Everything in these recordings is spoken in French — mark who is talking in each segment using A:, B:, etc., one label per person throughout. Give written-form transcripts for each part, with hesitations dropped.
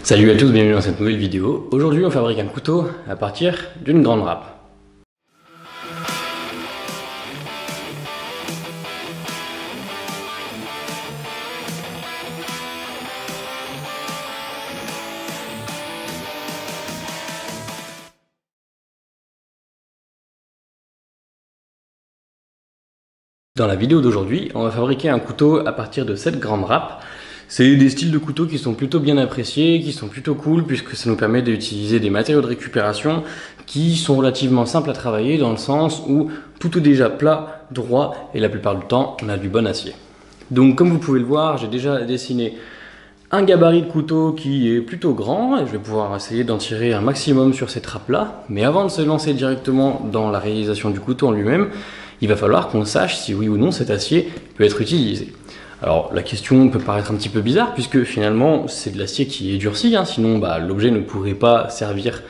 A: Salut à tous, bienvenue dans cette nouvelle vidéo. Aujourd'hui on fabrique un couteau à partir d'une grande râpe. Dans la vidéo d'aujourd'hui, on va fabriquer un couteau à partir de cette grande râpe. C'est des styles de couteaux qui sont plutôt bien appréciés, qui sont plutôt cool puisque ça nous permet d'utiliser des matériaux de récupération qui sont relativement simples à travailler dans le sens où tout est déjà plat, droit et la plupart du temps on a du bon acier. Donc comme vous pouvez le voir, j'ai déjà dessiné un gabarit de couteau qui est plutôt grand et je vais pouvoir essayer d'en tirer un maximum sur cette râpe là. Mais avant de se lancer directement dans la réalisation du couteau en lui-même, il va falloir qu'on sache si oui ou non cet acier peut être utilisé. Alors la question peut paraître un petit peu bizarre puisque finalement c'est de l'acier qui est durci, sinon l'objet ne pourrait pas servir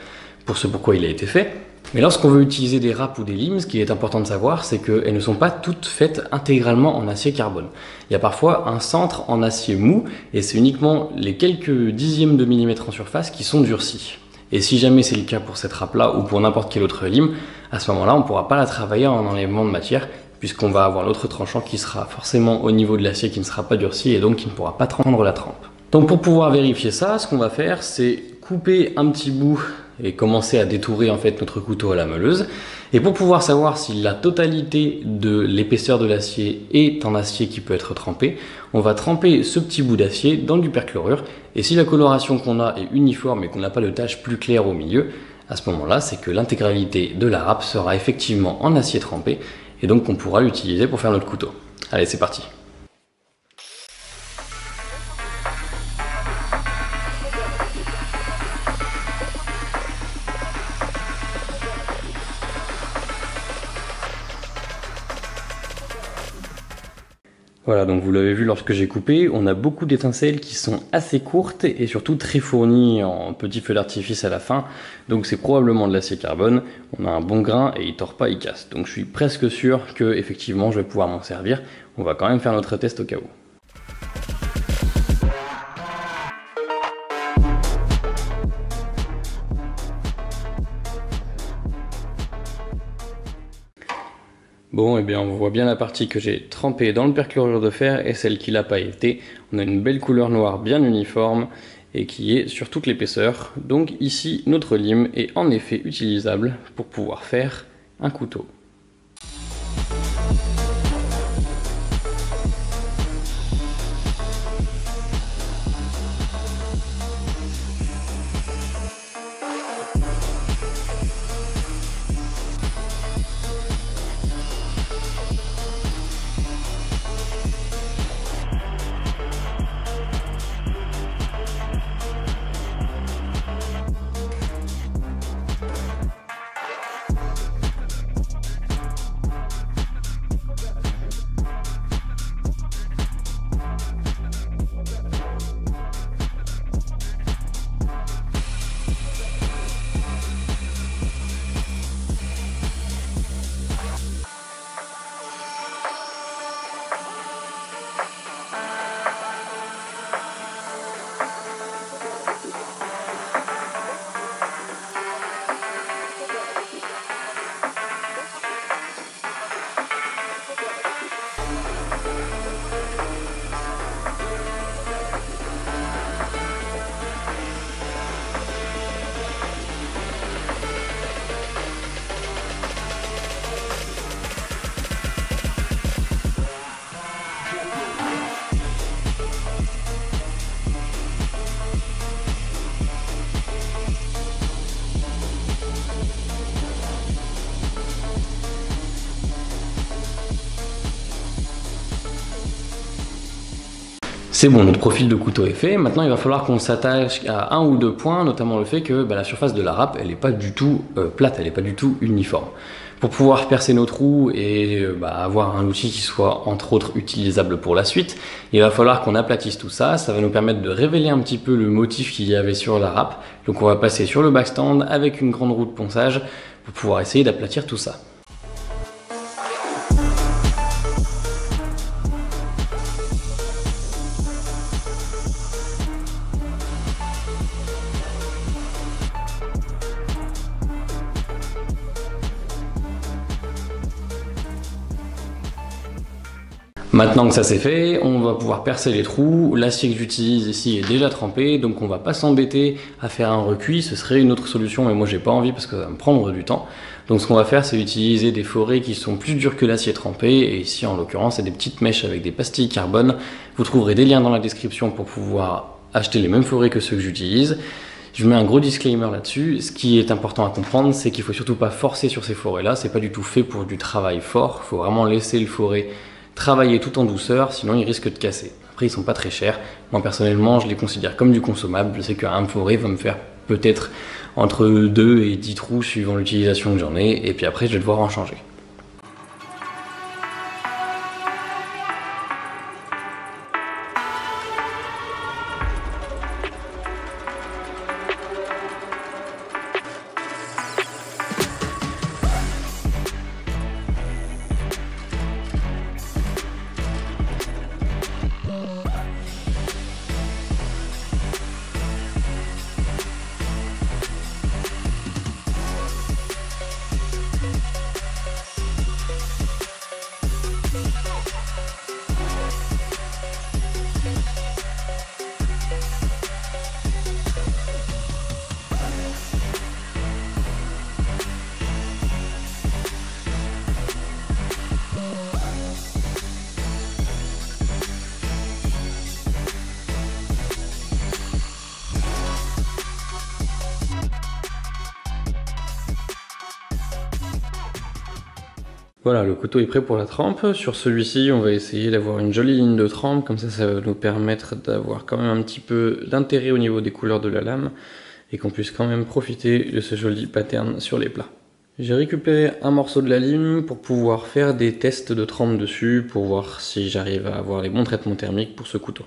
A: pour ce pourquoi il a été fait. Mais lorsqu'on veut utiliser des râpes ou des limes, ce qui est important de savoir, c'est qu'elles ne sont pas toutes faites intégralement en acier carbone. Il y a parfois un centre en acier mou et c'est uniquement les quelques dixièmes de millimètre en surface qui sont durcis. Et si jamais c'est le cas pour cette râpe-là ou pour n'importe quelle autre lime, à ce moment-là, on ne pourra pas la travailler en enlèvement de matière puisqu'on va avoir l'autre tranchant qui sera forcément au niveau de l'acier qui ne sera pas durci et donc qui ne pourra pas prendre la trempe. Donc pour pouvoir vérifier ça, ce qu'on va faire, c'est couper un petit bout et commencer à détourer en fait notre couteau à la meuleuse. Et pour pouvoir savoir si la totalité de l'épaisseur de l'acier est en acier qui peut être trempé, on va tremper ce petit bout d'acier dans du perchlorure. Et si la coloration qu'on a est uniforme et qu'on n'a pas de taches plus claires au milieu, à ce moment-là, c'est que l'intégralité de la râpe sera effectivement en acier trempé et donc on pourra l'utiliser pour faire notre couteau. Allez, c'est parti! Voilà, donc vous l'avez vu lorsque j'ai coupé, on a beaucoup d'étincelles qui sont assez courtes et surtout très fournies en petits feux d'artifice à la fin. Donc c'est probablement de l'acier carbone, on a un bon grain et il tord pas, il casse. Donc je suis presque sûr que effectivement je vais pouvoir m'en servir. On va quand même faire notre test au cas où. Bon, et bien on voit bien la partie que j'ai trempée dans le perchlorure de fer et celle qui l'a pas été. On a une belle couleur noire bien uniforme et qui est sur toute l'épaisseur. Donc ici, notre lime est en effet utilisable pour pouvoir faire un couteau. C'est bon, notre profil de couteau est fait. Maintenant, il va falloir qu'on s'attache à un ou deux points, notamment le fait que la surface de la râpe, elle n'est pas du tout plate, elle n'est pas du tout uniforme. Pour pouvoir percer nos trous et avoir un outil qui soit entre autres utilisable pour la suite, il va falloir qu'on aplatisse tout ça. Ça va nous permettre de révéler un petit peu le motif qu'il y avait sur la râpe. Donc on va passer sur le backstand avec une grande roue de ponçage pour pouvoir essayer d'aplatir tout ça. Maintenant que ça c'est fait, on va pouvoir percer les trous. L'acier que j'utilise ici est déjà trempé, donc on va pas s'embêter à faire un recuit, ce serait une autre solution, mais moi j'ai pas envie parce que ça va me prendre du temps. Donc ce qu'on va faire, c'est utiliser des forêts qui sont plus dures que l'acier trempé, et ici en l'occurrence c'est des petites mèches avec des pastilles carbone. Vous trouverez des liens dans la description pour pouvoir acheter les mêmes forêts que ceux que j'utilise. Je mets un gros disclaimer là-dessus. Ce qui est important à comprendre, c'est qu'il faut surtout pas forcer sur ces forêts-là. C'est pas du tout fait pour du travail fort. Il faut vraiment laisser le forêt travailler tout en douceur, sinon ils risquent de casser. Après, ils sont pas très chers. Moi, personnellement, je les considère comme du consommable. Je sais qu'un forêt va me faire peut-être entre 2 et 10 trous suivant l'utilisation que j'en ai. Et puis après, je vais devoir en changer. Voilà, le couteau est prêt pour la trempe. Sur celui-ci, on va essayer d'avoir une jolie ligne de trempe, comme ça va nous permettre d'avoir quand même un petit peu d'intérêt au niveau des couleurs de la lame, et qu'on puisse quand même profiter de ce joli pattern sur les plats. J'ai récupéré un morceau de la lime pour pouvoir faire des tests de trempe dessus, pour voir si j'arrive à avoir les bons traitements thermiques pour ce couteau.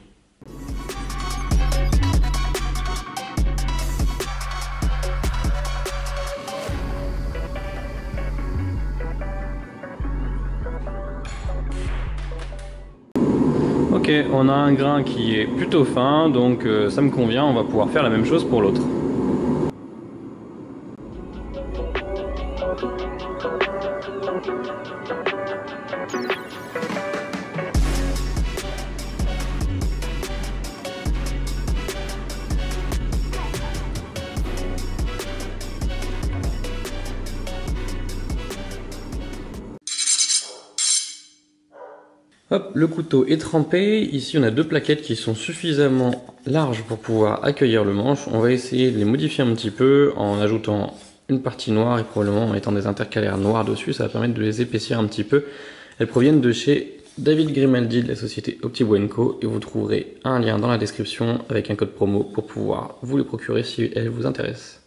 A: Ok, on a un grain qui est plutôt fin, donc ça me convient, on va pouvoir faire la même chose pour l'autre. Hop, le couteau est trempé. Ici, on a deux plaquettes qui sont suffisamment larges pour pouvoir accueillir le manche. On va essayer de les modifier un petit peu en ajoutant une partie noire et probablement en mettant des intercalaires noirs dessus. Ça va permettre de les épaissir un petit peu. Elles proviennent de chez David Grimaldi de la société Optibuen Co. Et vous trouverez un lien dans la description avec un code promo pour pouvoir vous les procurer si elles vous intéressent.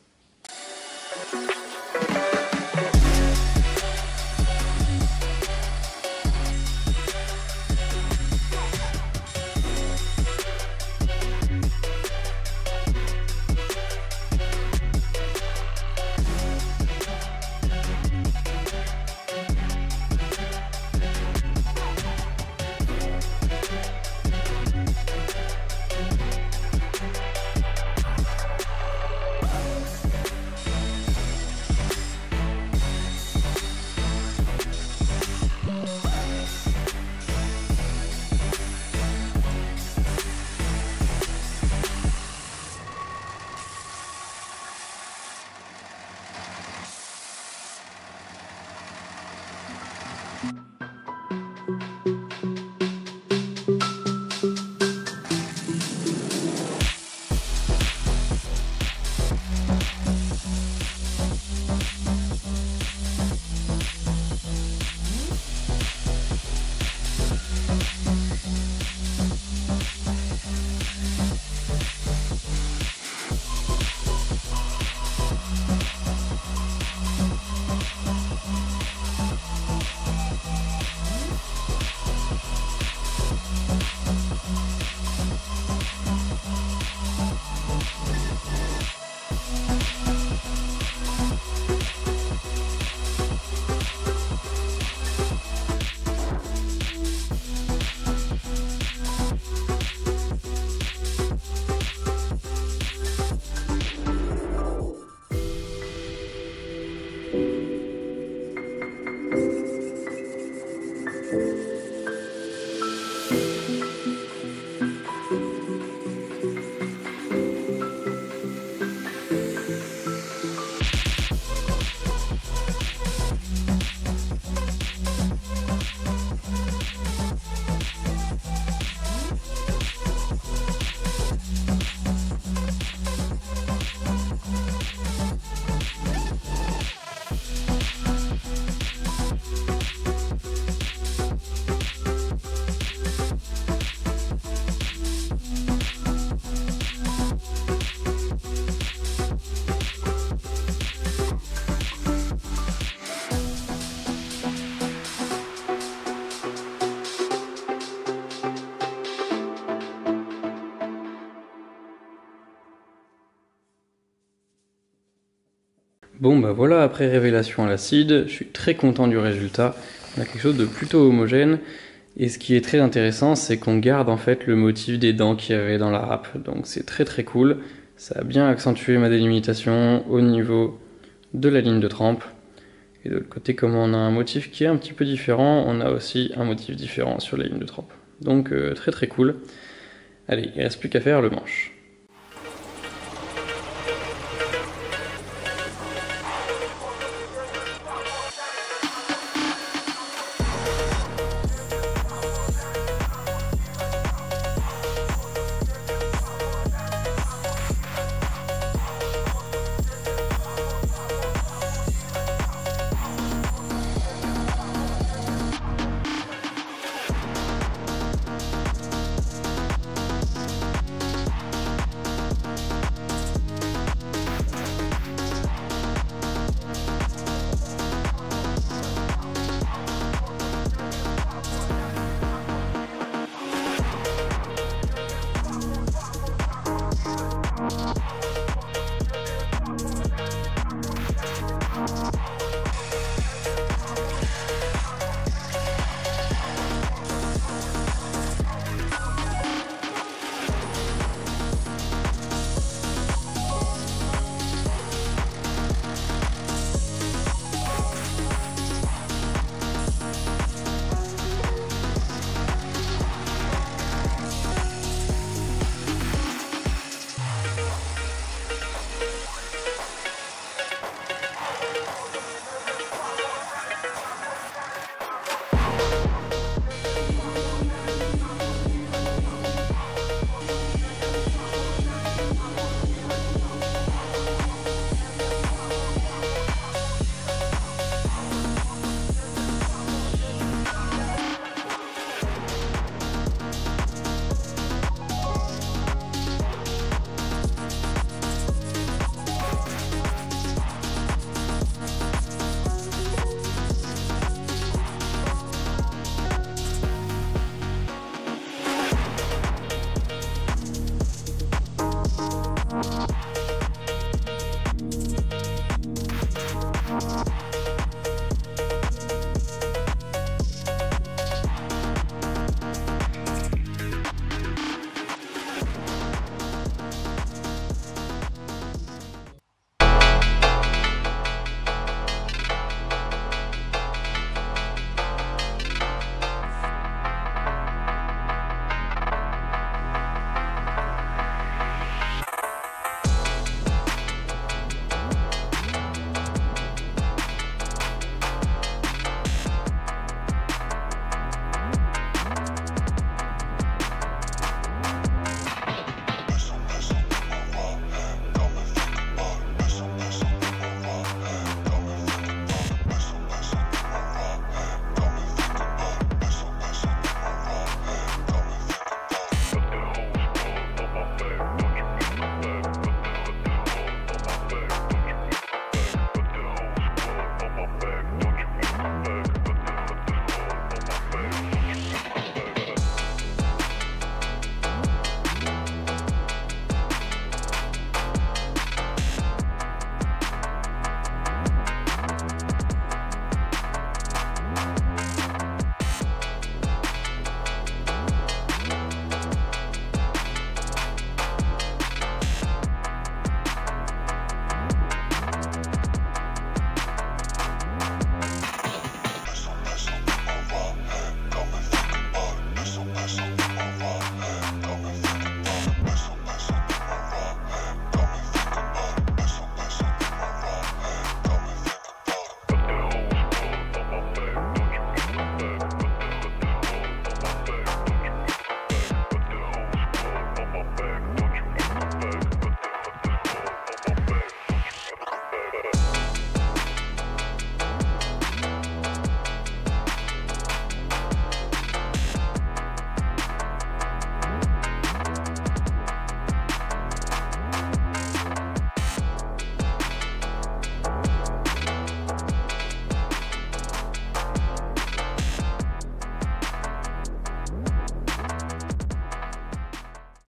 A: Bon bah voilà, après révélation à l'acide, je suis très content du résultat. On a quelque chose de plutôt homogène. Et ce qui est très intéressant, c'est qu'on garde en fait le motif des dents qu'il y avait dans la râpe. Donc c'est très très cool. Ça a bien accentué ma délimitation au niveau de la ligne de trempe. Et de l'autre côté, comme on a un motif qui est un petit peu différent, on a aussi un motif différent sur la ligne de trempe. Donc très très cool. Allez, il reste plus qu'à faire le manche.